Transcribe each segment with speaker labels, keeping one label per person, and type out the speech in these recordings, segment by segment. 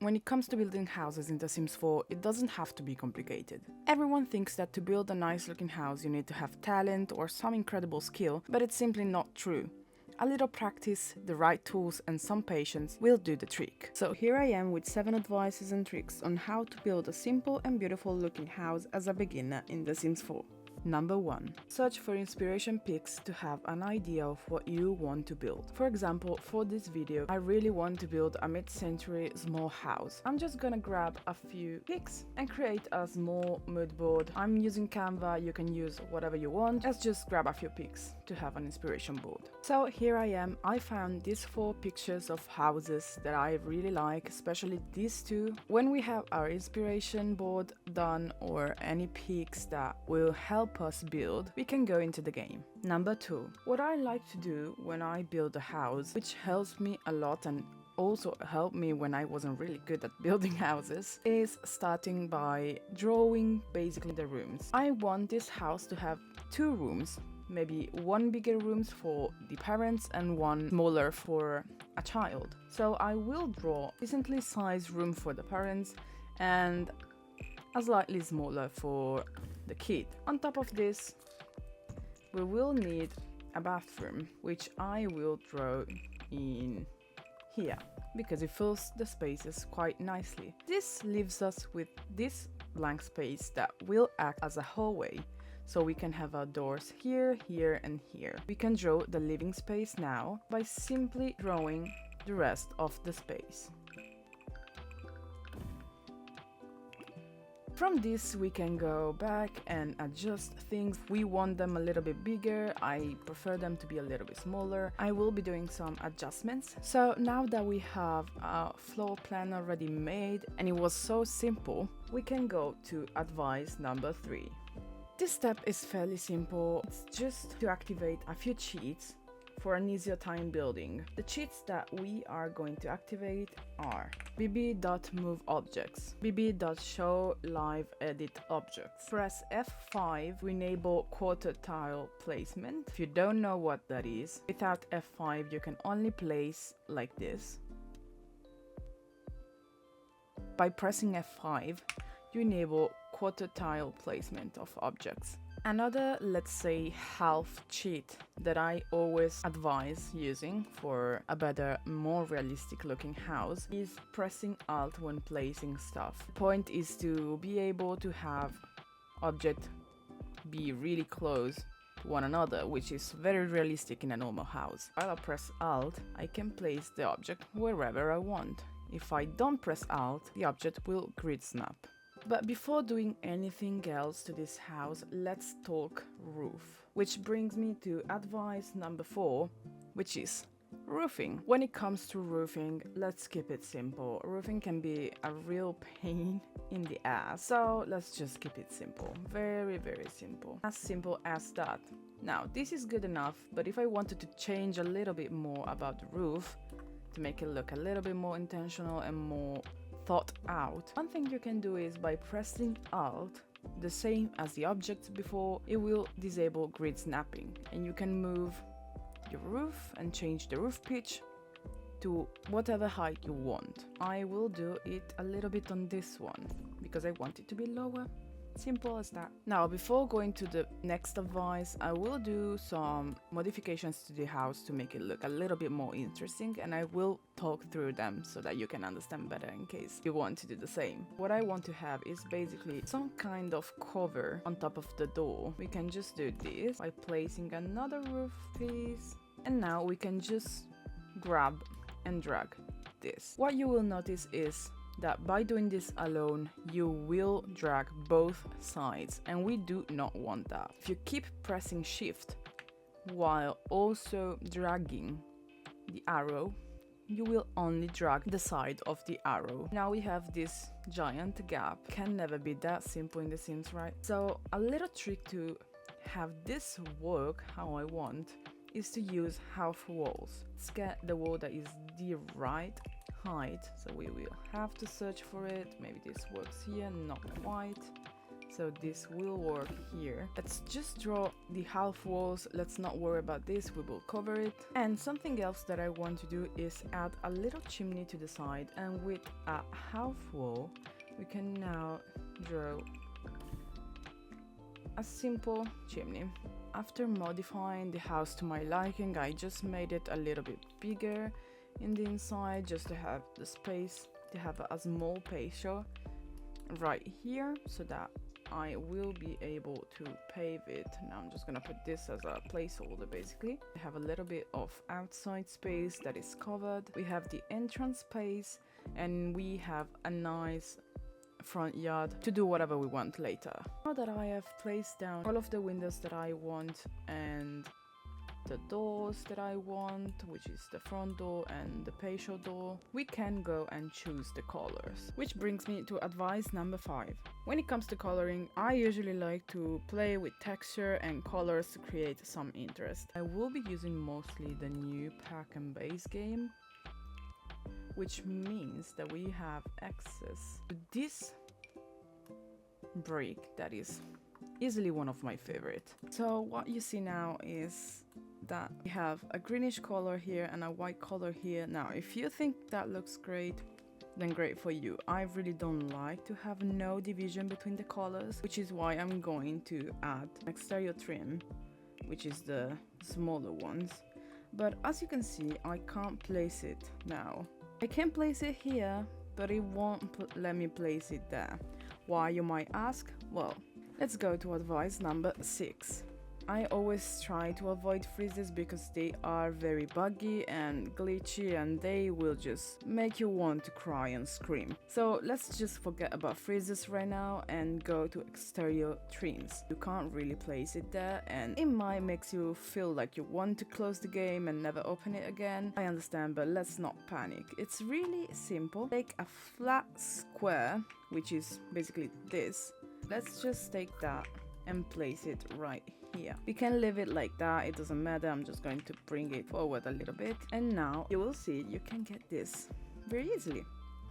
Speaker 1: When it comes to building houses in The Sims 4, it doesn't have to be complicated. Everyone thinks that to build a nice looking house you need to have talent or some incredible skill, but it's simply not true. A little practice, the right tools and some patience will do the trick. So here I am with 7 advices and tricks on how to build a simple and beautiful looking house as a beginner in The Sims 4. Number 1. Search for inspiration pics to have an idea of what you want to build. For example, for this video, I really want to build a mid-century small house. I'm just gonna grab a few pics and create a small mood board. I'm using Canva, you can use whatever you want. Let's just grab a few pics to have an inspiration board. So here I am. I found these 4 pictures of houses that I really like, especially these 2. When we have our inspiration board done or any pics that will help us build, we can go into the game. Number 2. What I like to do when I build a house, which helps me a lot and also helped me when I wasn't really good at building houses, is starting by drawing basically the rooms. I want this house to have 2 rooms, maybe 1 bigger room for the parents and 1 smaller for a child. So I will draw a decently sized room for the parents and a slightly smaller for the kid. On top of this, we will need a bathroom, which I will draw in here because it fills the spaces quite nicely. This leaves us with this blank space that will act as a hallway, so we can have our doors here, here and here. We can draw the living space now by simply drawing the rest of the space. From this we can go back and adjust things. We want them a little bit bigger, I prefer them to be a little bit smaller. I will be doing some adjustments. So now that we have a floor plan already made and it was so simple, we can go to advice number 3. This step is fairly simple. It's just to activate a few cheats for an easier time building. The cheats that we are going to activate are bb.moveObjects, bb.showLiveEditObjects. Press F5 to enable quarter tile placement. If you don't know what that is, without F5 you can only place like this. By pressing F5, you enable quarter tile placement of objects. Another, let's say, half cheat that I always advise using for a better, more realistic looking house is pressing Alt when placing stuff. The point is to be able to have objects be really close to one another, which is very realistic in a normal house. While I press Alt, I can place the object wherever I want. If I don't press Alt, the object will grid snap. But before doing anything else to this house, let's talk roof. Which brings me to advice number 4, which is roofing. When it comes to roofing, let's keep it simple. Roofing can be a real pain in the ass, so let's just keep it simple. Very, very simple. As simple as that. Now, this is good enough, but if I wanted to change a little bit more about the roof, to make it look a little bit more intentional and more thought out, one thing you can do is by pressing Alt, the same as the objects before, it will disable grid snapping and you can move your roof and change the roof pitch to whatever height you want. I will do it a little bit on this one because I want it to be lower. Simple as that. Now, before going to the next advice, I will do some modifications to the house to make it look a little bit more interesting, and I will talk through them so that you can understand better in case you want to do the same. What I want to have is basically some kind of cover on top of the door. We can just do this by placing another roof piece, and now we can just grab and drag this. What you will notice is that by doing this alone, you will drag both sides, and we do not want that. If you keep pressing Shift while also dragging the arrow, you will only drag the side of the arrow. Now we have this giant gap. Can never be that simple in The Sims, right? So a little trick to have this work how I want is to use half walls. Let's get the wall that is the right height, so we will have to search for it. Maybe this works here, not quite. so this will work here. Let's just draw the half walls. Let's not worry about this, we will cover it. And something else that I want to do is add a little chimney to the side, and with a half wall we can now draw a simple chimney. After modifying the house to my liking, I just made it a little bit bigger in the inside, just to have the space to have a small patio right here, so that I will be able to pave it. Now I'm just gonna put this as a placeholder. Basically, we have a little bit of outside space that is covered. We have the entrance space, and we have a nice front yard to do whatever we want later. Now that I have placed down all of the windows that I want and the doors that I want, which is the front door and the patio door, we can go and choose the colors. Which brings me to advice number 5. When it comes to coloring, I usually like to play with texture and colors to create some interest. I will be using mostly the new pack and base game, which means that we have access to this brick that is easily one of my favorite. So what you see now is that we have a greenish color here and a white color here. Now if you think that looks great, then great for you. I really don't like to have no division between the colors, which is why I'm going to add exterior trim, which is the smaller ones. But as you can see, I can't place it now. I can place it here, but it won't let me place it there. Why, you might ask? Well, let's go to advice number 6. I always try to avoid freezes because they are very buggy and glitchy, and they will just make you want to cry and scream. So let's just forget about freezes right now and go to exterior trims. You can't really place it there, and it might make you feel like you want to close the game and never open it again. I understand, but let's not panic. It's really simple. Take a flat square, which is basically this. Let's just take that and place it right here. We can leave it like that, it doesn't matter. I'm just going to bring it forward a little bit, and now you will see you can get this very easily.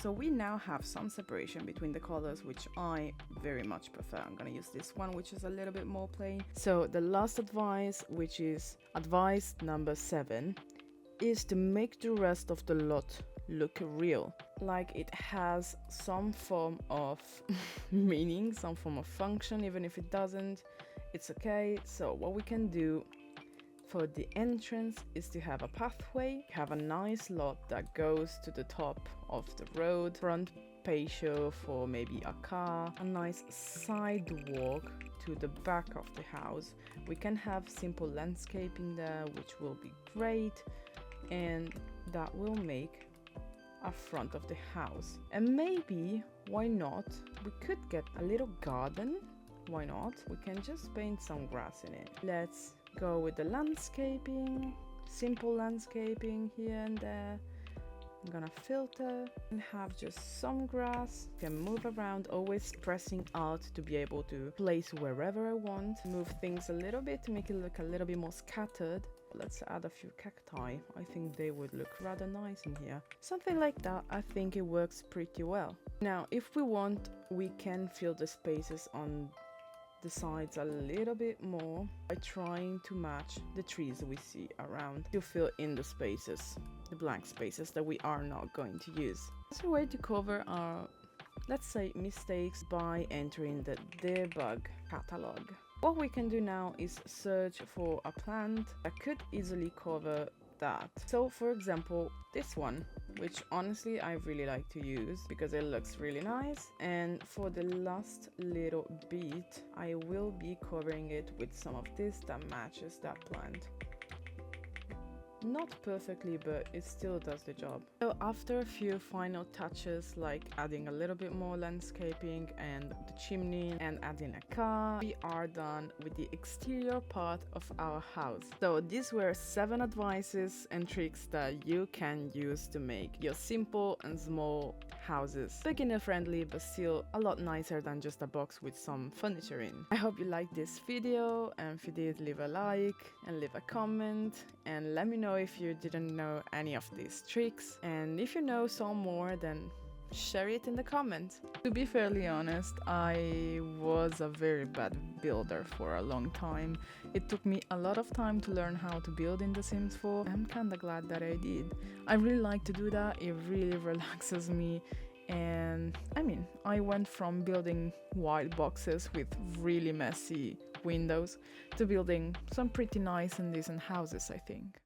Speaker 1: So we now have some separation between the colors, which I very much prefer. I'm gonna use this one, which is a little bit more plain. So the last advice, which is advice number 7, is to make the rest of the lot look real, like it has some form of meaning, some form of function. Even if it doesn't, it's okay. So what we can do for the entrance is to have a pathway, have a nice lot that goes to the top of the road, front patio for maybe a car, a nice sidewalk to the back of the house. We can have simple landscaping there, which will be great, and that will make a front of the house. And maybe, why not, we could get a little garden. Why not? We can just paint some grass in it. Let's go with the landscaping, simple landscaping here and there. I'm gonna filter and have just some grass. You can move around, always pressing Alt to be able to place wherever I want. Move things a little bit to make it look a little bit more scattered. Let's add a few cacti. I think they would look rather nice in here. Something like that, I think it works pretty well. Now, if we want, we can fill the spaces on the sides a little bit more by trying to match the trees we see around to fill in the spaces, the blank spaces that we are not going to use. It's a way to cover our, let's say, mistakes by entering the debug catalog. What we can do now is search for a plant that could easily cover that. So for example, this one, which honestly I really like to use because it looks really nice. And for the last little bit, I will be covering it with some of this that matches that plant. Not perfectly, but it still does the job. So after a few final touches, like adding a little bit more landscaping and the chimney and adding a car, we are done with the exterior part of our house. So these were 7 advices and tricks that you can use to make your simple and small houses beginner friendly, but still a lot nicer than just a box with some furniture in. I hope you liked this video, and if you did, leave a like and leave a comment and let me know if you didn't know any of these tricks, and if you know some more, then share it in the comments. To be fairly honest, I was a very bad builder for a long time. It took me a lot of time to learn how to build in The Sims 4. I'm kinda glad that I did. I really like to do that, it really relaxes me. And I mean, I went from building white boxes with really messy windows to building some pretty nice and decent houses, I think.